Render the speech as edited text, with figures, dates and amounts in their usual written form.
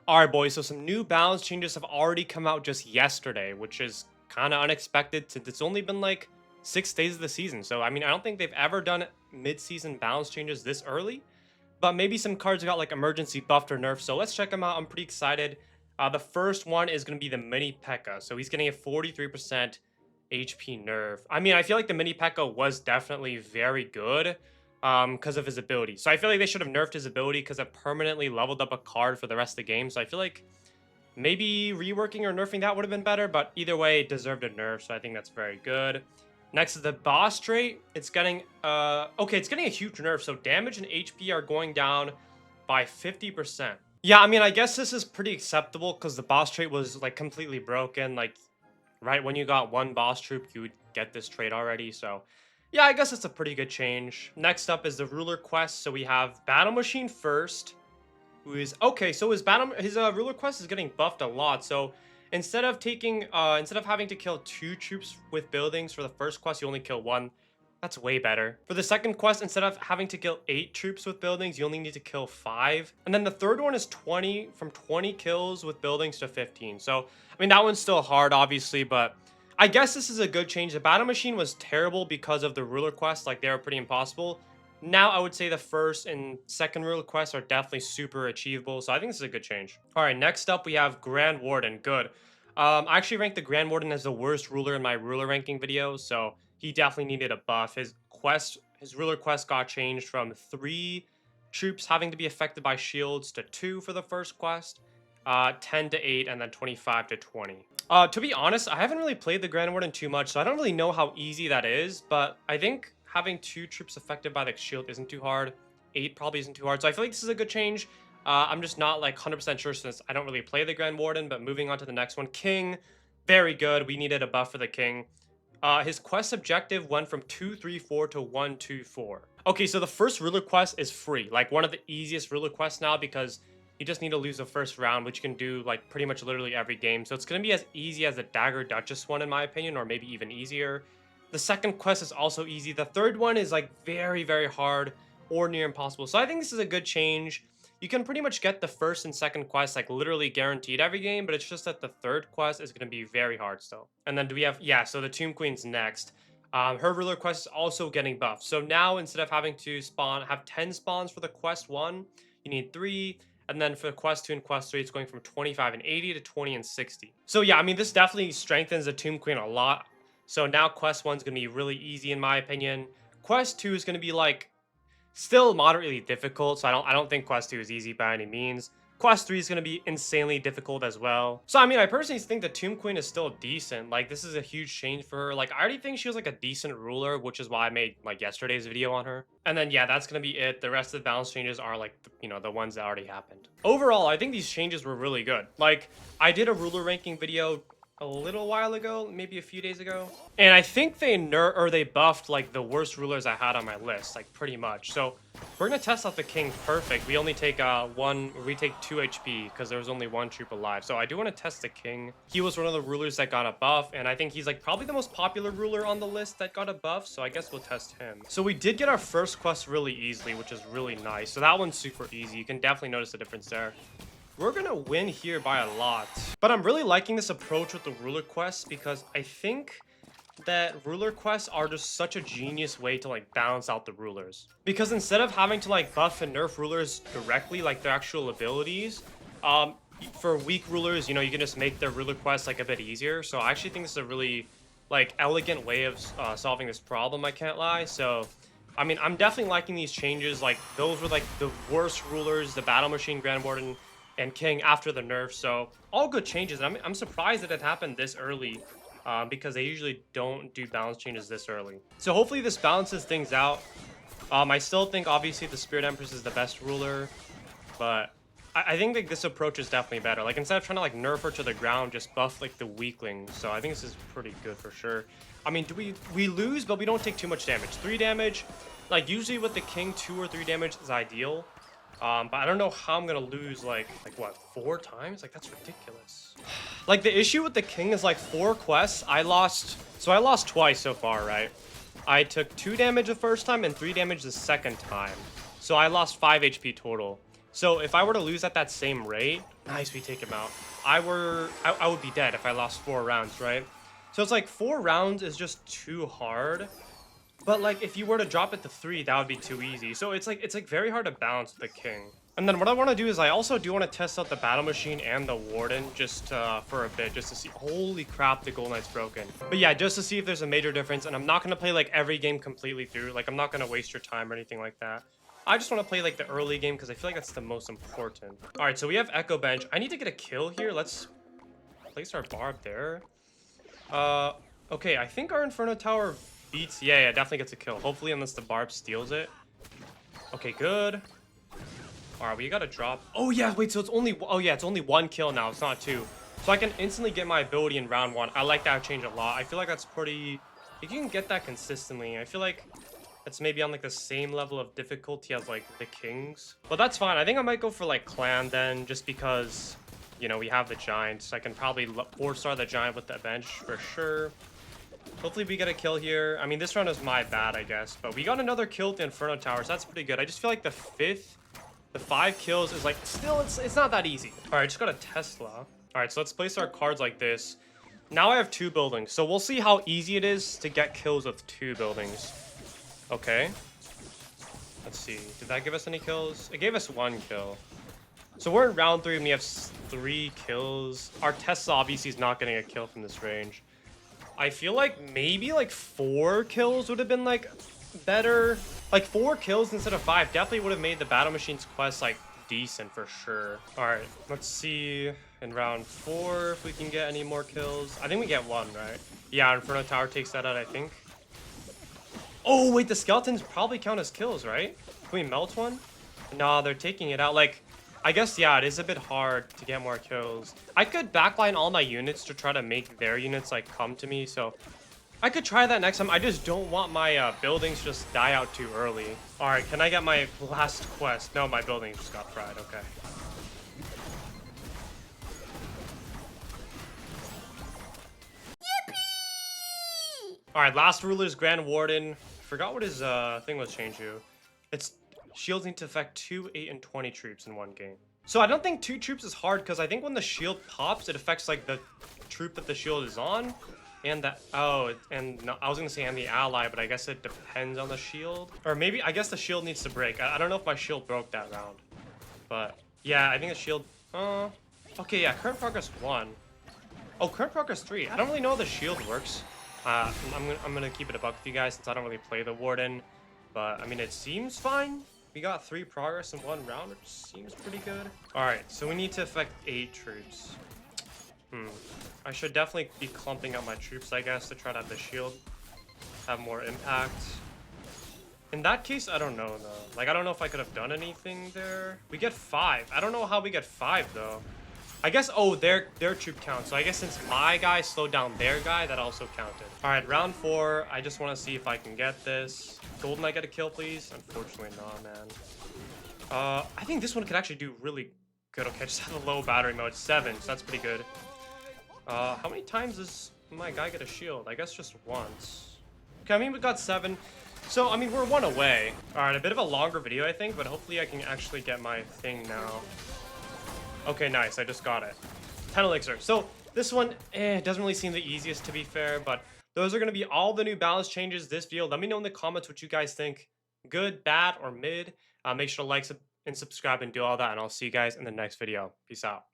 Alright, boys, so some new balance changes have already come out just yesterday, which is kind of unexpected since it's only been like 6 days of the season. So, I mean, I don't think they've ever done mid-season balance changes this early, but maybe some cards got like emergency buffed or nerfed. So let's check them out. I'm pretty excited. The first one is going to be the Mini P.E.K.K.A. So he's getting a 43% HP nerf. I mean, I feel like the Mini P.E.K.K.A. was definitely very good because of his ability. So I feel like they should have nerfed his ability because it permanently leveled up a card for the rest of the game. So I feel like maybe reworking or nerfing that would have been better, but either way, it deserved a nerf. So I think that's very good. Next is the boss trait. It's getting okay, it's getting a huge nerf. So damage and HP are going down by 50%. Yeah, I mean, I guess this is pretty acceptable because the boss trait was like completely broken. Like right when you got one boss troop, you would get this trait already. So yeah, I guess it's a pretty good change. Next up is the ruler quest. So we have Battle Machine first, who is okay. So his ruler quest is getting buffed a lot. So instead of having to kill 2 troops with buildings for the first quest, you only kill 1. That's way better. For the second quest, instead of having to kill 8 troops with buildings, you only need to kill 5. And then the third one is 20 kills with buildings to 15. So, I mean, that one's still hard, obviously, but I guess this is a good change. The battle machine was terrible because of the ruler quest. Like, they were pretty impossible. Now, I would say the first and second ruler quests are definitely super achievable. So, I think this is a good change. All right, next up, we have Grand Warden. Good. I actually ranked the Grand Warden as the worst ruler in my ruler ranking video, so he definitely needed a buff. His ruler quest got changed from 3 troops having to be affected by shields to 2 for the first quest, 10 to 8, and then 25 to 20. To be honest, I haven't really played the Grand Warden too much, so I don't really know how easy that is, but I think having 2 troops affected by the shield isn't too hard. 8 probably isn't too hard, so I feel like this is a good change. I'm just not like 100% sure since I don't really play the Grand Warden, but moving on to the next one. King, very good. We needed a buff for the King. His quest objective went from 234 to 124. Okay, so the first ruler quest is free. Like one of the easiest ruler quests now because you just need to lose the first round, which you can do like pretty much literally every game. So it's going to be as easy as the Dagger Duchess one in my opinion, or maybe even easier. The second quest is also easy. The third one is like very, very hard or near impossible. So I think this is a good change. You can pretty much get the first and second quest like literally guaranteed every game, but it's just that the third quest is going to be very hard still. And then do we have, yeah, so the Tomb Queen's next. Her ruler quest is also getting buffed. So now instead of having to have 10 spawns for the quest 1, you need 3. And then for quest 2 and quest 3, it's going from 25 and 80 to 20 and 60. So yeah, I mean, this definitely strengthens the Tomb Queen a lot. So now quest 1 is going to be really easy in my opinion. Quest 2 is going to be like still moderately difficult, so I don't think quest 2 is easy by any means. Quest 3 is going to be insanely difficult as well. So I mean, I personally think the Tomb Queen is still decent. Like this is a huge change for her. Like I already think she was like a decent ruler, which is why I made like yesterday's video on her. And then yeah, that's going to be it. The rest of the balance changes are like, the ones that already happened. Overall, I think these changes were really good. Like I did a ruler ranking video a little while ago, maybe a few days ago, and I think they buffed like the worst rulers I had on my list, like pretty much. So we're gonna test out the King perfect. We only take 2 HP because there was only 1 troop alive. So I do want to test the King. He was one of the rulers that got a buff, and I think he's like probably the most popular ruler on the list that got a buff, so I guess we'll test him. So we did get our first quest really easily, which is really nice. So that one's super easy. You can definitely notice the difference there. We're gonna win here by a lot. But I'm really liking this approach with the ruler quests because I think that ruler quests are just such a genius way to like balance out the rulers. Because instead of having to like buff and nerf rulers directly, like their actual abilities, for weak rulers, you can just make their ruler quests like a bit easier. So I actually think this is a really like elegant way of solving this problem, I can't lie. So I mean, I'm definitely liking these changes. Like those were like the worst rulers, the Battle Machine, Grand Warden, and King after the nerf. So all good changes. I'm surprised that it happened this early because they usually don't do balance changes this early. So hopefully this balances things out. I still think obviously the Spirit Empress is the best ruler, but I think that this approach is definitely better. Like instead of trying to like nerf her to the ground, just buff like the weaklings. So I think this is pretty good for sure. I mean, we lose, but we don't take too much damage. 3 damage, like usually with the King, 2 or 3 damage is ideal. But I don't know how I'm gonna lose like what, 4 times? Like that's ridiculous. Like the issue with the King is like 4 quests I lost twice so far, right? I took 2 damage the first time and 3 damage the second time, so I lost 5 HP total. So if I were to lose at that same rate, nice, we take him out. I would be dead if I lost 4 rounds, right? So it's like 4 rounds is just too hard. But like if you were to drop it to 3, that would be too easy. So it's like very hard to balance with the king. And then what I want to do is I also do want to test out the battle machine and the warden just for a bit, just to see. Holy crap, the gold knight's broken. But yeah, just to see if there's a major difference. And I'm not going to play like every game completely through. Like I'm not going to waste your time or anything like that. I just want to play like the early game because I feel like that's the most important. All right, so we have Echo Bench. I need to get a kill here. Let's place our barb there. Okay, I think our Inferno Tower beats. Yeah, definitely gets a kill. Hopefully, unless the barb steals it. Okay, good. All right, we gotta drop. Oh yeah, wait. So it's only. Oh yeah, it's only 1 kill now. It's not 2. So I can instantly get my ability in round 1. I like that change a lot. I feel like that's pretty. If you can get that consistently, I feel like it's maybe on like the same level of difficulty as like the kings. But that's fine. I think I might go for like clan then, just because, you know, we have the giants. I can probably 4-star the giant with the bench for sure. Hopefully we get a kill here. I mean, this round is my bad, I guess. But we got another kill with the Inferno Towers. That's pretty good. I just feel like the 5 kills is like, still, it's not that easy. All right, just got a Tesla. All right, so let's place our cards like this. Now I have 2 buildings. So we'll see how easy it is to get kills with 2 buildings. Okay. Let's see. Did that give us any kills? It gave us 1 kill. So we're in round 3 and we have 3 kills. Our Tesla obviously is not getting a kill from this range. I feel like maybe like 4 kills would have been like better. Like 4 kills instead of 5 definitely would have made the Battle Machine's quest like decent for sure. All right, let's see in round 4 if we can get any more kills. I think we get 1, right? Yeah, Inferno Tower takes that out, I think. Oh, wait, the skeletons probably count as kills, right? Can we melt one? No, they're taking it out. Like, I guess, yeah, it is a bit hard to get more kills. I could backline all my units to try to make their units, like, come to me. So, I could try that next time. I just don't want my buildings just die out too early. All right, can I get my last quest? No, my building just got fried. Okay. All right, last ruler's Grand Warden. Forgot what his thing was changed to. It's shields need to affect 2, 8, and 20 troops in 1 game. So I don't think 2 troops is hard because I think when the shield pops, it affects like the troop that the shield is on, and that and no, I was gonna say and the ally, but I guess it depends on the shield, or maybe I guess the shield needs to break. I don't know if my shield broke that round, but yeah, I think the shield. Okay, yeah, current progress 1. Oh, current progress 3. I don't really know how the shield works. I'm gonna keep it a buck with you guys since I don't really play the warden, but I mean it seems fine. We got 3 progress in 1 round, which seems pretty good. All right, so we need to affect 8 troops. I should definitely be clumping out my troops, I guess, to try to have the shield have more impact. In that case, I don't know though. Like I don't know if I could have done anything there. We get 5. I don't know how we get 5 though. I guess, oh, their troop count. So I guess since my guy slowed down their guy, that also counted. All right, round 4. I just want to see if I can get this. Golden Knight get a kill, please? Unfortunately not, man. I think this one could actually do really good. Okay, I just have a low battery mode. 7, so that's pretty good. How many times does my guy get a shield? I guess just once. Okay, I mean, we got 7. So, I mean, we're 1 away. All right, a bit of a longer video, I think, but hopefully I can actually get my thing now. Okay, nice. I just got it. 10 elixir. So this one, doesn't really seem the easiest to be fair, but those are going to be all the new balance changes this video. Let me know in the comments what you guys think. Good, bad, or mid. Make sure to like and subscribe and do all that, and I'll see you guys in the next video. Peace out.